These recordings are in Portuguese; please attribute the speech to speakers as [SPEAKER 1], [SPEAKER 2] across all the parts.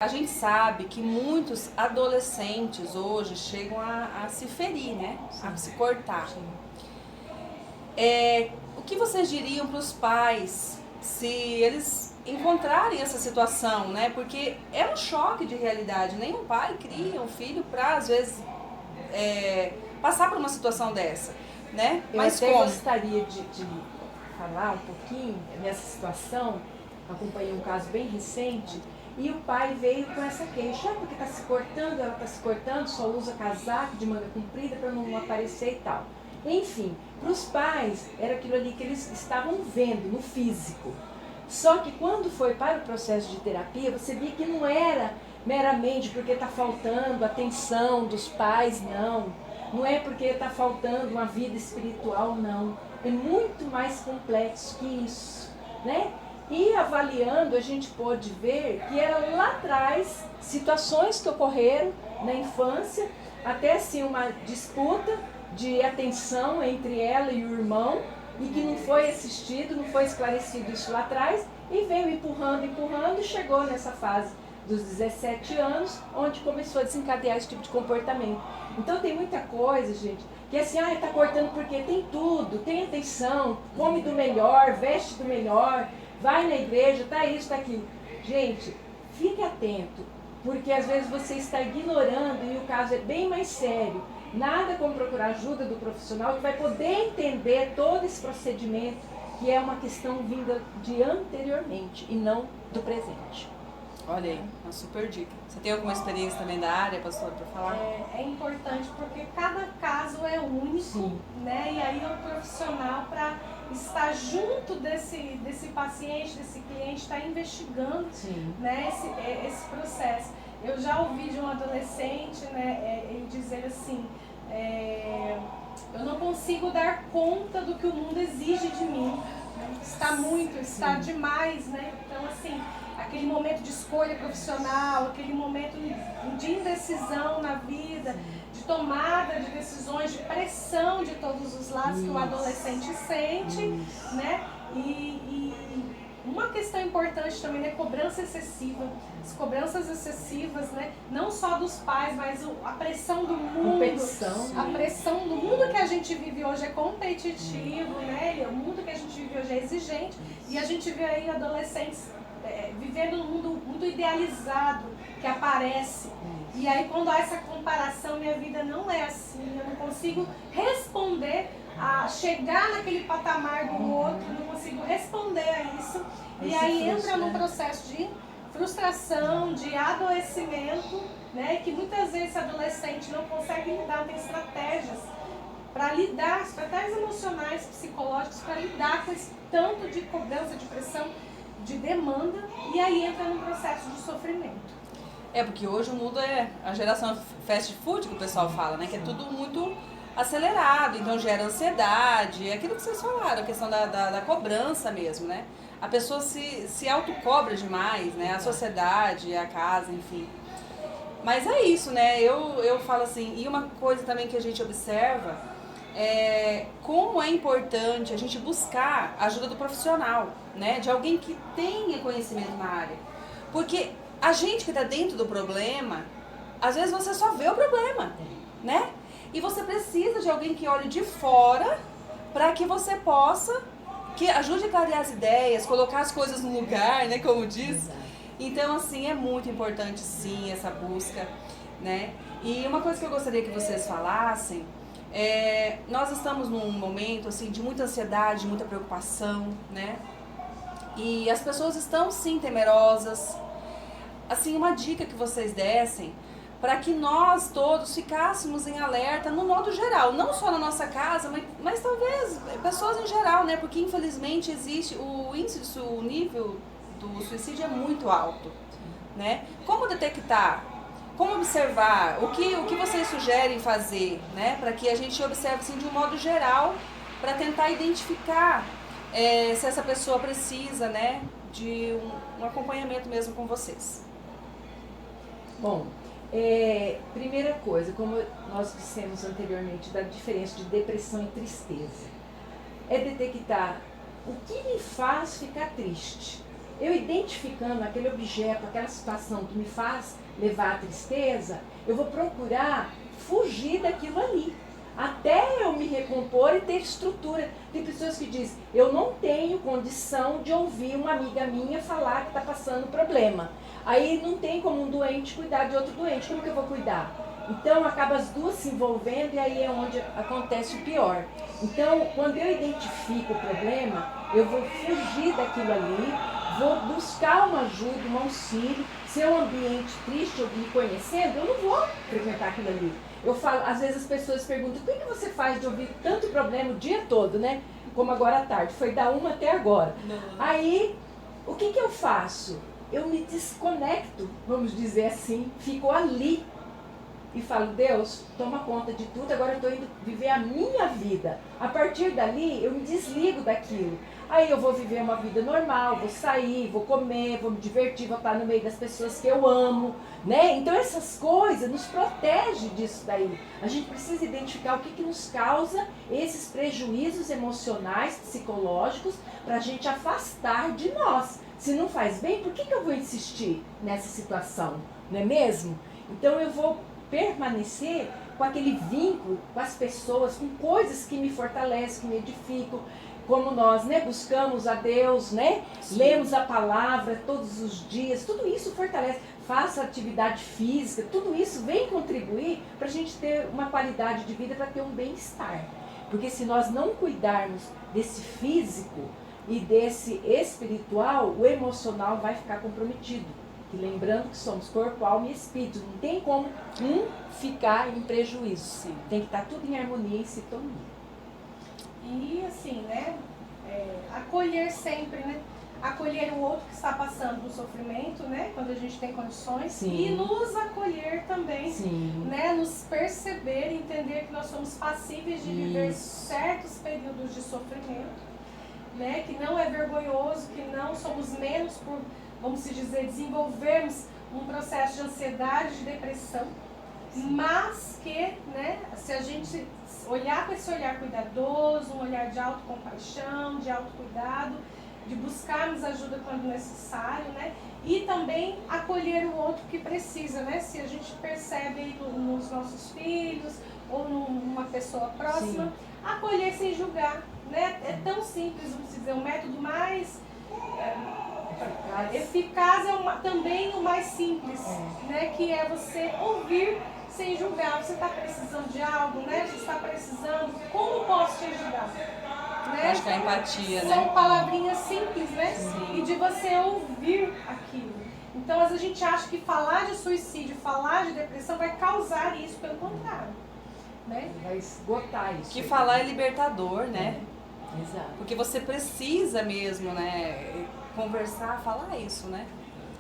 [SPEAKER 1] A gente sabe que muitos adolescentes hoje chegam a se ferir, né?
[SPEAKER 2] Sim.
[SPEAKER 1] A se cortar.
[SPEAKER 2] Sim.
[SPEAKER 1] O que vocês diriam para os pais se eles encontrarem essa situação, né? Porque é um choque de realidade. Nenhum pai cria um filho para, às vezes, passar por uma situação dessa, né?
[SPEAKER 2] Eu
[SPEAKER 1] Mas
[SPEAKER 2] até
[SPEAKER 1] como?
[SPEAKER 2] gostaria de falar um pouquinho nessa situação. Acompanhei um caso bem recente e o pai veio com essa queixa, porque está se cortando, ela está se cortando, só usa casaco de manga comprida para não aparecer e tal. Enfim, para os pais era aquilo ali que eles estavam vendo no físico. Só que quando foi para o processo de terapia, você via que não era meramente porque está faltando atenção dos pais, não. Não é porque está faltando uma vida espiritual, não. É muito mais complexo que isso, né? E avaliando, a gente pôde ver que era lá atrás situações que ocorreram na infância, até assim uma disputa de atenção entre ela e o irmão, e que não foi assistido, não foi esclarecido isso lá atrás, e veio empurrando, e chegou nessa fase dos 17 anos, onde começou a desencadear esse tipo de comportamento. Então tem muita coisa, gente, que assim, tá cortando porque tem tudo, tem atenção, come do melhor, veste do melhor, vai na igreja, tá isso, tá aquilo. Gente, fique atento, porque às vezes você está ignorando e o caso é bem mais sério. Nada como procurar ajuda do profissional que vai poder entender todo esse procedimento, que é uma questão vinda de anteriormente e não do presente.
[SPEAKER 1] Olha aí, uma super dica. Você tem alguma experiência também da área, pastora, para falar?
[SPEAKER 3] É importante porque cada caso é único,
[SPEAKER 2] Sim.
[SPEAKER 3] né? E aí o profissional, para estar junto desse paciente, desse cliente, está investigando, né, esse processo. Eu já ouvi de um adolescente, né, ele dizer assim, eu não consigo dar conta do que o mundo exige de mim. Está demais, né? Então, assim, aquele momento de escolha profissional, aquele momento de indecisão na vida, de tomada de decisões, de pressão de todos os lados que o adolescente sente, né? E uma questão importante também é cobrança excessiva. As cobranças excessivas, né? Não só dos pais, mas a pressão do mundo.
[SPEAKER 2] Competição.
[SPEAKER 3] A pressão do mundo que a gente vive hoje é competitivo, né? E o mundo que a gente vive hoje é exigente. E a gente vê aí adolescentes vivendo num mundo muito idealizado, que aparece. E aí quando há essa comparação, minha vida não é assim, eu não consigo responder a chegar naquele patamar do outro, não consigo responder a isso. E aí entra num processo de frustração, de adoecimento, né? Que muitas vezes esse adolescente não consegue lidar, tem estratégias para lidar, estratégias emocionais, psicológicas, para lidar com esse tanto de cobrança, de pressão, de demanda, e aí entra num processo de sofrimento.
[SPEAKER 1] Porque hoje o mundo é a geração fast food, que o pessoal fala, né? Que é tudo muito acelerado, então gera ansiedade, é aquilo que vocês falaram, a questão da cobrança mesmo, né? A pessoa se autocobra demais, né? A sociedade, a casa, enfim. Mas é isso, né? Eu falo assim, e uma coisa também que a gente observa é como é importante a gente buscar a ajuda do profissional, né? De alguém que tenha conhecimento na área. Porque a gente que está dentro do problema, às vezes você só vê o problema, né? E você precisa de alguém que olhe de fora para que você possa, que ajude a clarear as ideias, colocar as coisas no lugar, né? Como diz. Então, assim, é muito importante, sim, essa busca, né? E uma coisa que eu gostaria que vocês falassem nós estamos num momento, assim, de muita ansiedade, de muita preocupação, né? E as pessoas estão, sim, temerosas. Assim, uma dica que vocês dessem para que nós todos ficássemos em alerta no modo geral, não só na nossa casa, mas talvez pessoas em geral, né? Porque infelizmente existe o índice, o nível do suicídio é muito alto, né? Como detectar? Como observar? O que vocês sugerem fazer, né? Para que a gente observe assim, de um modo geral, para tentar identificar se essa pessoa precisa, né, de um acompanhamento mesmo com vocês.
[SPEAKER 2] Bom, primeira coisa, como nós dissemos anteriormente, da diferença de depressão e tristeza, é detectar o que me faz ficar triste. eu identificando aquele objeto, aquela situação que me faz levar à tristeza, eu vou procurar fugir daquilo ali, até eu me recompor e ter estrutura. Tem pessoas que dizem, eu não tenho condição de ouvir uma amiga minha falar que está passando problema. Aí não tem como um doente cuidar de outro doente, como que eu vou cuidar? Então acaba as duas se envolvendo e aí é onde acontece o pior. Então, quando eu identifico o problema, eu vou fugir daquilo ali, vou buscar uma ajuda, um auxílio. Se é um ambiente triste, eu me conhecendo, eu não vou frequentar aquilo ali. Eu falo, às vezes as pessoas perguntam, o que você faz de ouvir tanto problema o dia todo, né? Como agora à tarde, foi da 1 até agora. Aí, o que eu faço? Eu me desconecto, vamos dizer assim, fico ali e falo, Deus, toma conta de tudo, agora eu estou indo viver a minha vida. A partir dali, eu me desligo daquilo. Aí eu vou viver uma vida normal, vou sair, vou comer, vou me divertir, vou estar no meio das pessoas que eu amo, né? Então essas coisas nos protegem disso daí. A gente precisa identificar o que nos causa esses prejuízos emocionais, psicológicos, para a gente afastar de nós. Se não faz bem, por que eu vou insistir nessa situação? Não é mesmo? Então eu vou permanecer com aquele vínculo com as pessoas, com coisas que me fortalecem, que me edificam, como nós, né, buscamos a Deus, né, lemos a palavra todos os dias, tudo isso fortalece, faça atividade física, tudo isso vem contribuir para a gente ter uma qualidade de vida, para ter um bem-estar. Porque se nós não cuidarmos desse físico e desse espiritual, o emocional vai ficar comprometido. E lembrando que somos corpo, alma e espírito, não tem como um ficar em prejuízo. Sim. Tem que estar tudo em harmonia e sintonia.
[SPEAKER 3] E assim, né, acolher sempre, né, acolher o outro que está passando por sofrimento, né, quando a gente tem condições. Sim. E nos acolher também. Sim. Né, nos perceber e entender que nós somos passíveis de viver certos períodos de sofrimento, né, que não é vergonhoso, que não somos menos por, vamos dizer, desenvolvermos um processo de ansiedade, de depressão. Sim. Mas que, né, se a gente olhar com esse olhar cuidadoso, um olhar de autocompaixão, de autocuidado, de buscarmos ajuda quando necessário, né, e também acolher o outro que precisa, né, se a gente percebe aí nos nossos filhos ou numa pessoa próxima, sim, acolher sem julgar, né, é tão simples, vamos dizer, o método mais eficaz é também o mais simples, né, que é você ouvir sem julgar. Você está precisando de algo, né? Você está precisando, como posso te ajudar? Né?
[SPEAKER 1] Acho que é a empatia,
[SPEAKER 3] são,
[SPEAKER 1] né?
[SPEAKER 3] São palavrinhas simples, né?
[SPEAKER 1] Sim.
[SPEAKER 3] E de você ouvir aquilo. Então, às vezes a gente acha que falar de suicídio, falar de depressão vai causar isso, pelo contrário. Né?
[SPEAKER 2] Vai esgotar isso.
[SPEAKER 1] Que falar é libertador, né?
[SPEAKER 2] Exato.
[SPEAKER 1] Porque você precisa mesmo, né? Conversar, falar isso, né?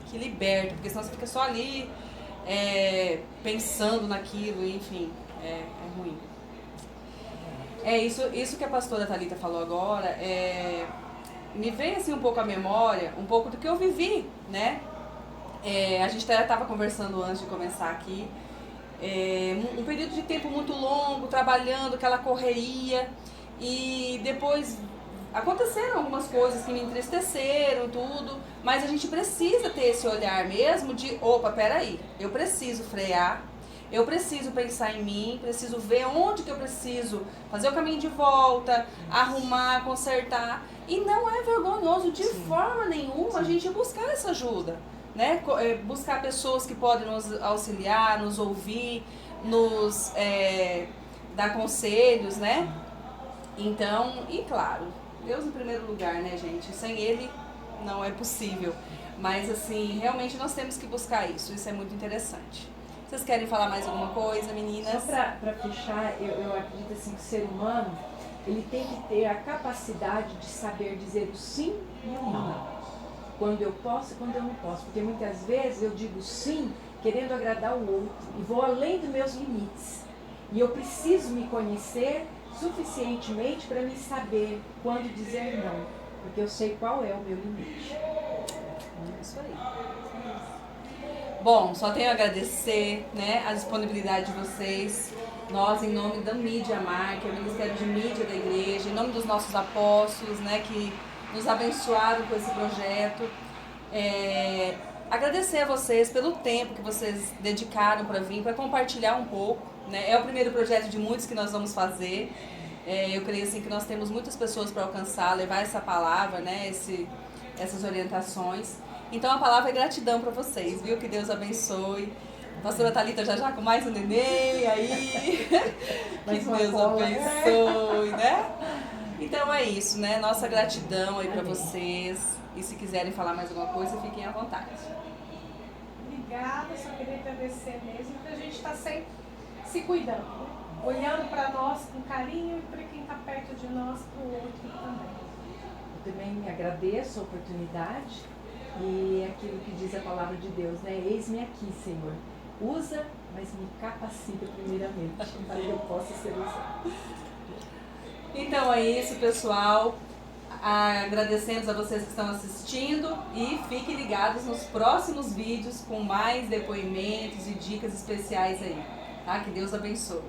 [SPEAKER 1] Que liberta, porque senão você fica só ali pensando naquilo, enfim, é ruim. Isso que a pastora Thalita falou agora, me vem assim um pouco à memória, um pouco do que eu vivi, né? A gente estava conversando antes de começar aqui, um período de tempo muito longo, trabalhando, aquela correria, e depois aconteceram algumas coisas que me entristeceram, tudo, mas a gente precisa ter esse olhar mesmo de, opa, peraí, eu preciso frear, eu preciso pensar em mim, preciso ver onde que eu preciso fazer o caminho de volta, arrumar, consertar, e não é vergonhoso de Sim. forma nenhuma Sim. a gente buscar essa ajuda, né? Buscar pessoas que podem nos auxiliar, nos ouvir, nos dar conselhos, né? Então, e claro, Deus em primeiro lugar, né, gente? Sem Ele não é possível. Mas, assim, realmente nós temos que buscar isso. Isso é muito interessante. Vocês querem falar mais alguma coisa, meninas?
[SPEAKER 2] Só para fechar, eu acredito assim, que o ser humano, ele tem que ter a capacidade de saber dizer o sim e o não. Quando eu posso e quando eu não posso. Porque muitas vezes eu digo sim, querendo agradar o outro. E vou além dos meus limites. E eu preciso me conhecer suficientemente para me saber quando dizer não, porque eu sei qual é o meu limite.
[SPEAKER 1] Isso aí. Bom, só tenho a agradecer, né, a disponibilidade de vocês. Nós, em nome da Mídia Mar, que é o Ministério de Mídia da Igreja, em nome dos nossos apóstolos, né, que nos abençoaram com esse projeto, Agradecer a vocês pelo tempo que vocês dedicaram para vir, para compartilhar um pouco, né? É o primeiro projeto de muitos que nós vamos fazer. Eu creio assim que nós temos muitas pessoas para alcançar, levar essa palavra, né? Essas orientações. Então a palavra é gratidão para vocês, viu? Que Deus abençoe. Pastora Thalita já com mais um neném aí. Que Deus abençoe, né? Então é isso, né? Nossa gratidão aí para vocês. E se quiserem falar mais alguma coisa, fiquem à vontade.
[SPEAKER 3] Obrigada, só queria agradecer mesmo, porque a gente está sempre se cuidando, né? Olhando para nós com carinho e para quem está perto de nós, para o outro também.
[SPEAKER 2] Eu também agradeço a oportunidade e aquilo que diz a palavra de Deus, né? Eis-me aqui, Senhor. Usa, mas me capacita primeiramente, para que eu possa ser usado.
[SPEAKER 1] Então é isso, pessoal. Agradecemos a vocês que estão assistindo e fiquem ligados nos próximos vídeos com mais depoimentos e dicas especiais aí, tá? Que Deus abençoe.